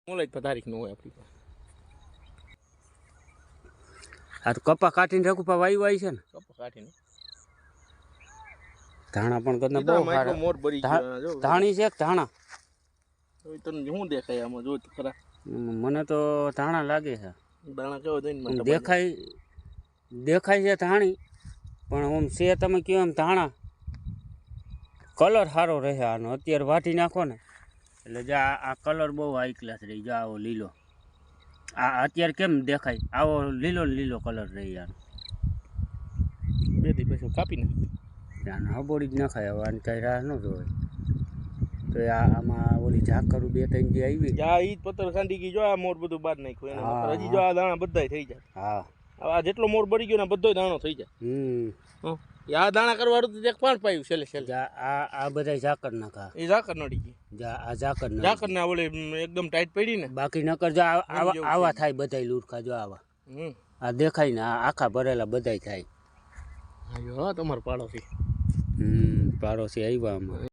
Moll તારીખ નો હોય આપણી પાસે. આ તો કપા કાઢીને રઘુપા વાયુ છે ને કપા કાઢીને ધાણા પણ કરીને બહુ માઇક્રો સારા મોર ભરી ગયો જો. ધાણી છે કે ધાણા તને શું દેખાય આમાં જો તો ખરા. મને તો ધાણા લાગે છે. દાણા કેવો દઈને દેખાય છે ધાણી પણ આમ છે તમે કહો એમ ધાણા કલર સારો રહે આનો. અત્યારે વાટી નાખો ને એટલે જા આ કલર બહુ હાઈ ક્લાસ રહી. જા આવો લીલો આ અત્યારે કેમ દેખાય આવો લીલો લીલો કલર રહી આનો. 2 દી પછી કાપી નાખ. આને હબોડી જ નખાય. હવે આને કાંઈ રાહ ન જોવાય. તો આમાં ઓલી ઝાકરું 2-3 દી આવી આ ઈ પત્તર ખાંડી ગઈ જો. આ મોર બધું બહાર નાખ્યું એને. હજી જો આ દાણા બધાય થઈ જાય. હા આ જેટલો મોર બળી ગયો ને બધોય દાણો થઈ જાય. આ દાણા કરવાળું તો એક પાણ પાયું છેલ્લે છેલ્લે. આ બધા ઝાકર નાખા. એ ઝાકર નડી ગઈ. આ ઝાકર ઝાકર ના ઓલે એકદમ ટાઈટ પડી ને. બાકી નકર જો આવા થાય બધાય લુરખા જો આવા. આ દેખાય ને આ આખા ભરેલા બધાય થાય. હા તમારો પાડોશી. પાડોશી આવ્યા આમાં.